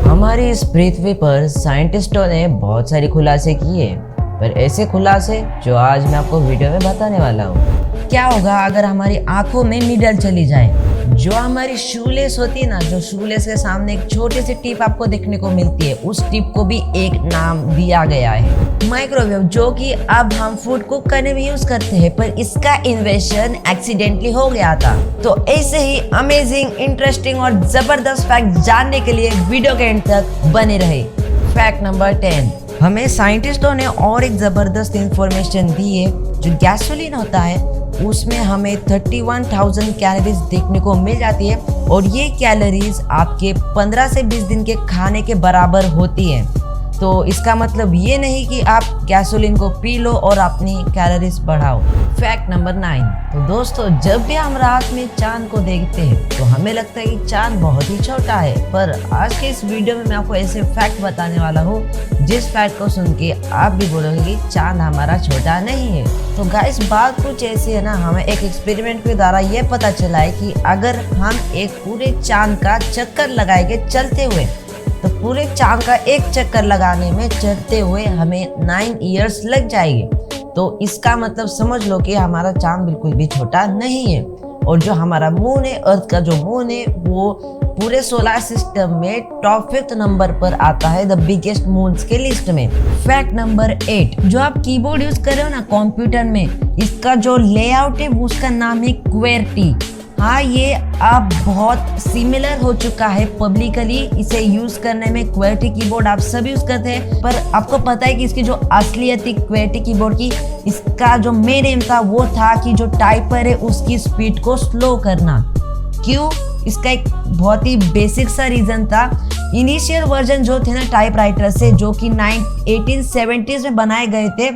हमारी इस पृथ्वी पर साइंटिस्टों ने बहुत सारी खुलासे किए, पर ऐसे खुलासे जो आज मैं आपको वीडियो में बताने वाला हूँ। क्या होगा अगर हमारी आंखों में नीडल चली जाए? जो हमारी शूलेस होती है ना, जो शूलेस के सामने एक छोटी सी टिप आपको देखने को मिलती है, उस टिप को भी एक नाम दिया गया है माइक्रोवेव, जो कि अब हम फूड कुक करने में यूज करते हैं, पर इसका इन्वेंशन एक्सीडेंटली हो गया था। तो ऐसे ही अमेजिंग, इंटरेस्टिंग और जबरदस्त फैक्ट जानने के लिए वीडियो के एंड तक बने रहे। फैक्ट नंबर 10, हमें साइंटिस्टों ने और एक जबरदस्त इंफॉर्मेशन दी है। जो गैसोलीन होता है उसमें हमें 31,000 कैलोरीज देखने को मिल जाती है, और ये कैलोरीज आपके 15 से 20 दिन के खाने के बराबर होती है। तो इसका मतलब ये नहीं कि आप गैसोलीन को पी लो और अपनी कैलोरीज बढ़ाओ। फैक्ट नंबर 9, तो दोस्तों जब भी हम रात में चांद को देखते हैं तो हमें लगता है कि चांद बहुत ही छोटा है, पर आज के इस वीडियो में मैं आपको ऐसे फैक्ट बताने वाला हूँ जिस फैक्ट को सुन के आप भी बोलोगे कि चांद हमारा छोटा नहीं है। तो गाइस बात कुछ ऐसी है ना, हमें एक एक्सपेरिमेंट के द्वारा ये पता चला है कि अगर हम एक पूरे चांद का चक्कर लगाएंगे चलते हुए, तो पूरे चांद का एक चक्कर लगाने में चलते हुए हमें 9 इयर्स लग जाएंगे। तो इसका मतलब समझ लो कि हमारा चांद बिल्कुल भी छोटा नहीं है। और जो हमारा मून है, अर्थ का जो मून है, वो पूरे सोलर सिस्टम में टॉप 5th नंबर पर आता है द बिगेस्ट मून्स के लिस्ट में। फैक्ट नंबर 8, जो आप कीबोर्ड यूज कर रहे हो ना कंप्यूटर में, इसका जो लेआउट है उसका नाम है क्वेर्टी। हाँ, ये अब बहुत सिमिलर हो चुका है पब्लिकली इसे यूज करने में। क्वेर्टी कीबोर्ड आप सब यूज करते हैं, पर आपको पता है कि इसकी जो असलियत थी क्वेर्टी कीबोर्ड की, इसका जो मेन एम था वो था कि जो टाइपर है उसकी स्पीड को स्लो करना। क्यों? इसका एक बहुत ही बेसिक सा रीजन था। इनिशियल वर्जन जो थे ना टाइपराइटर से, जो कि 1870s में बनाए गए थे,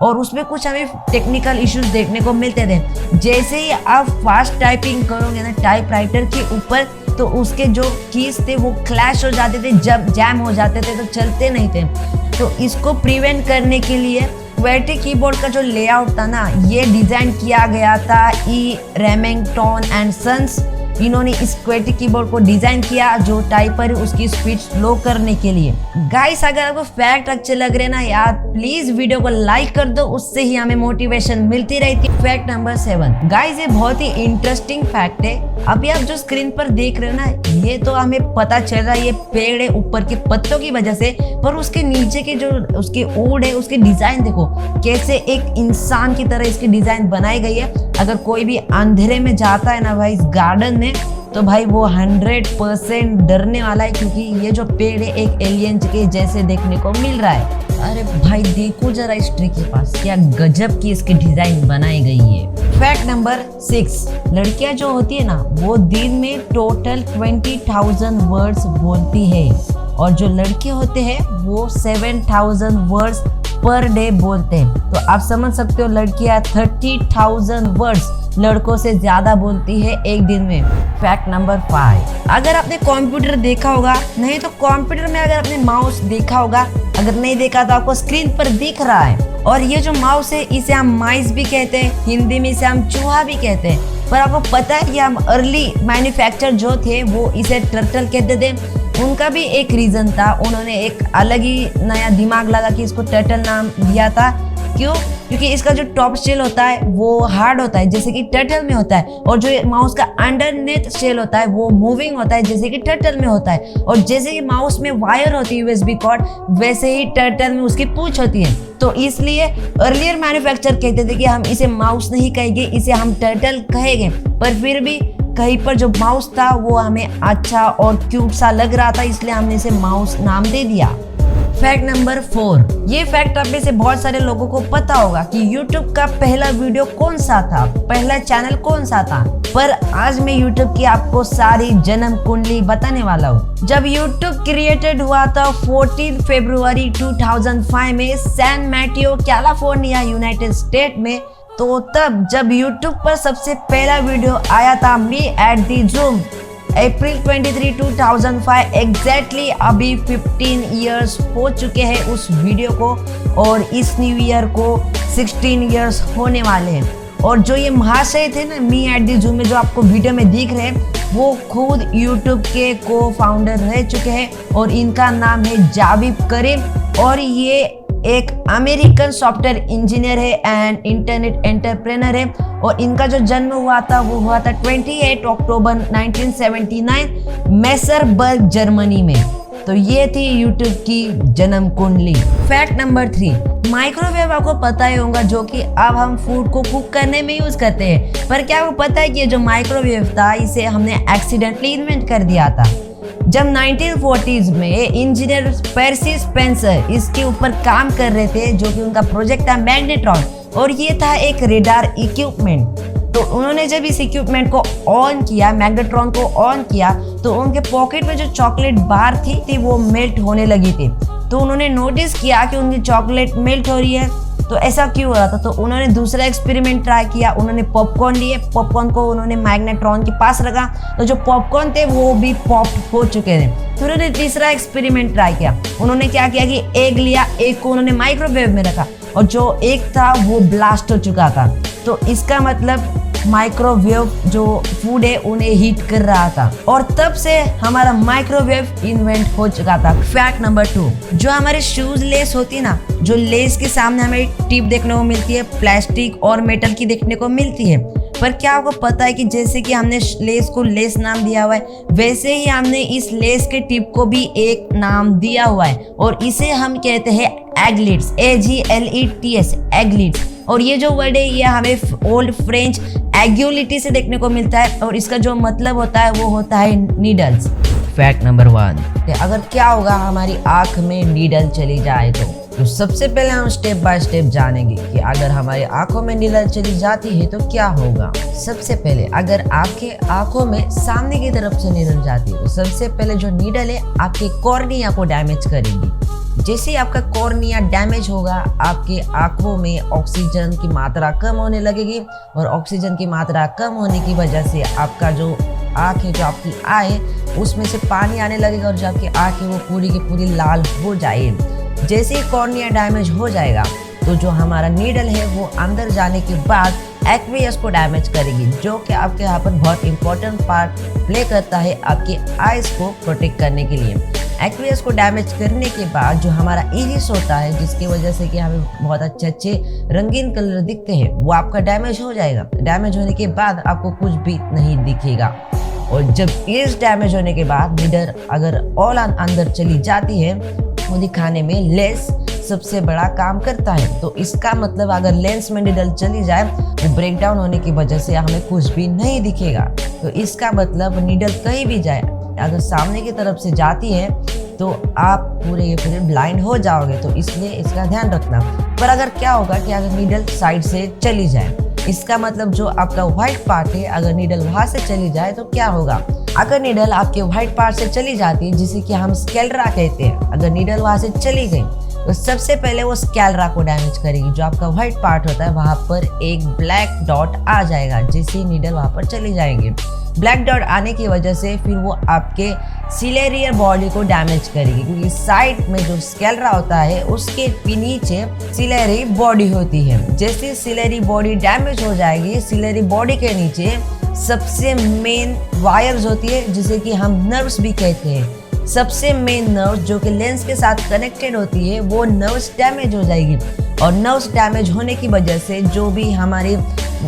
और उसमें कुछ हमें टेक्निकल इश्यूज देखने को मिलते थे। जैसे ही आप फास्ट टाइपिंग करोगे ना टाइपराइटर के ऊपर, तो उसके जो कीज थे वो क्लैश हो जाते थे, जब जैम हो जाते थे तो चलते नहीं थे। तो इसको प्रिवेंट करने के लिए क्वेर्टी कीबोर्ड का जो लेआउट था ना, ये डिजाइन किया गया था ई रेमिंगटन एंड सन्स। इन्होंने इस क्वेर्टी कीबोर्ड को डिजाइन किया जो टाइपर है उसकी स्पीड स्लो करने के लिए। गाइस अगर आपको फैक्ट अच्छे लग रहे ना यार, प्लीज वीडियो को लाइक कर दो, उससे ही हमें मोटिवेशन मिलती रहती है। फैक्ट नंबर 7, गाइस ये बहुत ही इंटरेस्टिंग फैक्ट है। अभी आप जो स्क्रीन पर देख रहे हो ना, ये तो हमें पता चल रहा है ये पेड़ है ऊपर के पत्तों की वजह से, पर उसके नीचे के जो उसके ओड है, उसकी डिजाइन देखो कैसे एक इंसान की तरह इसकी डिजाइन बनाई गई है। अगर कोई भी अंधेरे में जाता है ना भाई इस गार्डन में, तो भाई वो 100% डरने वाला है, क्योंकि ये जो पेड़ है एक एलियन के जैसे देखने को मिल रहा है। अरे भाई देखो जरा इस ट्री के पास, क्या गजब की इसकी डिजाइन बनाई गई है। फैक्ट नंबर 6, लड़कियां जो होती है ना वो दिन में टोटल 20,000 वर्ड्स बोलती है, और जो लड़के होते हैं वो 7,000 वर्ड्स पर डे बोलते हैं। तो आप समझ सकते हो लड़कियां 30,000 वर्ड्स लड़कों से ज्यादा बोलती है एक दिन में। फैक्ट नंबर 5, अगर आपने कंप्यूटर देखा होगा, नहीं तो कंप्यूटर में अगर आपने माउस देखा होगा, अगर नहीं देखा तो आपको स्क्रीन पर दिख रहा है। और ये जो माउस है इसे हम माइस भी कहते हैं, हिंदी में इसे हम चूहा भी कहते हैं। पर आपको पता है कि हम अर्ली मैन्युफैक्चर जो थे वो इसे टर्टल कहते थे। उनका भी एक रीजन था, उन्होंने एक अलग ही नया दिमाग लगा कि इसको टर्टल नाम दिया था। क्यों? क्योंकि इसका जो टॉप शेल होता है वो हार्ड होता है जैसे कि टर्टल में होता है, और जो माउस का अंडरनेथ शेल होता है वो मूविंग होता है जैसे कि टर्टल में होता है। और जैसे कि माउस में वायर होती है यूएसबी कॉर्ड, वैसे ही टर्टल में उसकी पूंछ होती है। तो इसलिए अर्लियर मैन्युफैक्चर कहते थे कि हम इसे माउस नहीं कहेंगे, इसे हम टर्टल कहेंगे। पर फिर भी कहीं पर जो माउस था वो हमें अच्छा और क्यूट सा लग रहा था, इसलिए हमने इसे माउस नाम दे दिया। फैक्ट नंबर 4, ये फैक्ट आप में से बहुत सारे लोगों को पता होगा कि YouTube का पहला वीडियो कौन सा था, पहला चैनल कौन सा था। पर आज मैं YouTube की आपको सारी जन्म कुंडली बताने वाला हूँ। जब YouTube क्रिएटेड हुआ था 14 फरवरी 2005 में San Mateo California United State में, तो तब जब YouTube पर सबसे पहला वीडियो आया था me at the zoom, April 23, 2005 exactly अभी 15 इयर्स हो चुके हैं उस वीडियो को, और इस न्यू ईयर को 16 इयर्स होने वाले हैं। और जो ये महाशय थे ना मी एट द जू में जो आपको वीडियो में दिख रहे हैं, वो खुद यूट्यूब के को फाउंडर रह चुके हैं और इनका नाम है जावेद करीम और ये एक अमेरिकन सॉफ्टवेयर इंजीनियर है एंड इंटरनेट एंटरप्रेनर है और इनका जो जन्म हुआ था वो हुआ था 28 अक्टूबर 1979 मैसरबर्ग जर्मनी में। तो ये थी यूट्यूब की जन्म कुंडली। फैक्ट नंबर 3, माइक्रोवेव आपको पता ही होगा जो कि अब हम फूड को कुक करने में यूज करते हैं, पर क्या आपको पता है कि जो माइक्रोवेव था इसे हमने एक्सीडेंटली इन्वेंट कर दिया था। जब 1940s में इंजीनियर पर्सी स्पेंसर इसके ऊपर काम कर रहे थे, जो कि उनका प्रोजेक्ट था मैग्नेट्रॉन और ये था एक रेडार इक्विपमेंट। तो उन्होंने जब इस इक्विपमेंट को ऑन किया, मैग्नेट्रॉन को ऑन किया, तो उनके पॉकेट में जो चॉकलेट बार थी वो मेल्ट होने लगी थी। तो उन्होंने नोटिस किया कि उनकी चॉकलेट मेल्ट हो रही है, तो ऐसा क्यों हो रहा था। तो उन्होंने दूसरा एक्सपेरिमेंट ट्राई किया, उन्होंने पॉपकॉर्न लिए, पॉपकॉर्न को उन्होंने मैग्नेट्रॉन के पास रखा, तो जो पॉपकॉर्न थे वो भी पॉप हो चुके थे। तो उन्होंने तीसरा एक्सपेरिमेंट ट्राई किया, उन्होंने क्या किया कि एग लिया, एग को उन्होंने माइक्रोवेव में रखा और जो एग था वो ब्लास्ट हो चुका था। तो इसका मतलब माइक्रोवेव जो फूड है उन्हें हीट कर रहा था और तब से हमारा माइक्रोवेव इन्वेंट हो चुका था। फैक्ट नंबर 2, जो हमारे शूज लेस होती ना, जो लेस के सामने हमें टिप देखने को मिलती है, प्लास्टिक और मेटल की देखने को मिलती है, पर क्या आपको पता है कि जैसे कि हमने लेस को लेस नाम दिया हुआ है, वैसे ही हमने इस लेस के टिप को भी एक नाम दिया हुआ है और इसे हम कहते हैं एग्लिट्स, AGLETS, एग्लिट्स। और ये जो वर्ड है ये हमें ओल्ड फ्रेंच एग्युलिटी से देखने को मिलता है और इसका जो मतलब होता है वो होता है नीडल्स। फैक्ट नंबर 1, अगर क्या होगा हमारी आंख में नीडल चली जाए तो सबसे पहले हम स्टेप बाय स्टेप जानेंगे कि अगर हमारी आंखों में नीडल चली जाती है तो क्या होगा। सबसे पहले अगर आपके आंखों में सामने की तरफ से नीडल जाती है तो सबसे पहले जो नीडल है आपके कॉर्निया को डैमेज करेगी। जैसे ही आपका कॉर्निया डैमेज होगा, आपके आंखों में ऑक्सीजन की मात्रा कम होने लगेगी और ऑक्सीजन की मात्रा कम होने की वजह से आपका जो आँख है, जो आपकी आई है, उसमें से पानी आने लगेगा और जो आपकी आँख है वो पूरी की पूरी लाल हो जाएगी। जैसे ही कॉर्निया डैमेज हो जाएगा तो जो हमारा नीडल है वो अंदर जाने के बाद एक्वियस को डैमेज करेगी, जो कि आपके यहाँ पर बहुत इंपॉर्टेंट पार्ट प्ले करता है आपके आइज को प्रोटेक्ट करने के लिए। एक्वियस को डैमेज करने के बाद जो हमारा इरिस होता है, जिसकी वजह से कि हमें बहुत अच्छे रंगीन कलर दिखते हैं, वो आपका डैमेज हो जाएगा। डैमेज होने के बाद आपको कुछ भी नहीं दिखेगा और जब इरिस डैमेज होने के बाद नीडल अगर ऑल अंदर चली जाती है, वो दिखाने में लेंस सबसे बड़ा काम करता है। तो इसका मतलब अगर लेंस में नीडल चली जाए तो ब्रेक डाउन होने की वजह से हमें कुछ भी नहीं दिखेगा। तो इसका मतलब नीडल कहीं भी जाए, अगर सामने की तरफ से जाती है तो आप पूरे ब्लाइंड हो जाओगे, तो इसलिए इसका ध्यान रखना। पर अगर क्या होगा कि अगर नीडल साइड से चली जाए, इसका मतलब जो आपका व्हाइट पार्ट है, अगर नीडल वहां से चली जाए तो क्या होगा। अगर नीडल आपके व्हाइट पार्ट से चली जाती है, जिसे कि हम स्केलरा कहते हैं, अगर नीडल वहां से चली गई तो सबसे पहले वो स्केलरा को डैमेज करेगी। जो आपका व्हाइट पार्ट होता है वहां पर एक ब्लैक डॉट आ जाएगा, जैसे नीडल वहां पर चली जाएंगे। ब्लैक डॉट आने की वजह से फिर वो आपके सिलेरियर बॉडी को डैमेज करेगी, क्योंकि साइड में जो स्केलरा होता है उसके नीचे सिलेरी बॉडी होती है। जैसे सिलेरी बॉडी डैमेज हो जाएगी, सिलेरी बॉडी के नीचे सबसे मेन वायर्स होती है, जिसे कि हम नर्व्स भी कहते हैं। सबसे मेन नर्व जो कि लेंस के साथ कनेक्टेड होती है, वो नर्व्स डैमेज हो जाएगी और नर्व्स डैमेज होने की वजह से जो भी हमारे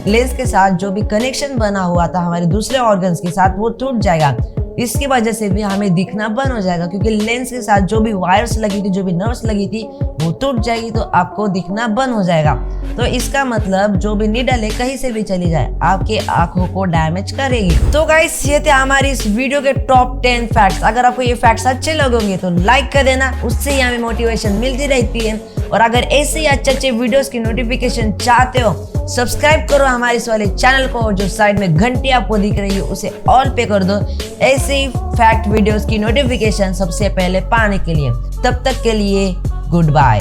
लेंस के साथ जो भी कनेक्शन बना हुआ था हमारे दूसरे ऑर्गन्स के साथ, वो टूट जाएगा। इसकी वजह से भी हमें दिखना बंद हो जाएगा, क्योंकि लेंस के साथ जो भी वायर्स लगी थी, जो भी नर्व्स लगी थी, वो टूट जाएगी, तो आपको दिखना बंद हो जाएगा। तो इसका मतलब जो भी नीडल है कहीं से भी चली जाए, आपके आंखों को डैमेज करेगी। तो गाइस, ये थे हमारी इस वीडियो के टॉप 10 फैक्ट्स। अगर आपको ये फैक्ट्स अच्छे लगेंगे तो लाइक कर देना, उससे ही हमें मोटिवेशन मिलती रहती है। और अगर ऐसे ही अच्छे वीडियोस की नोटिफिकेशन चाहते हो, सब्सक्राइब करो हमारे इस वाले चैनल को, और जो साइड में घंटी आपको दिख रही है उसे ऑल पे कर दो, ऐसे ही फैक्ट वीडियोस की नोटिफिकेशन सबसे पहले पाने के लिए। तब तक के लिए गुड बाय।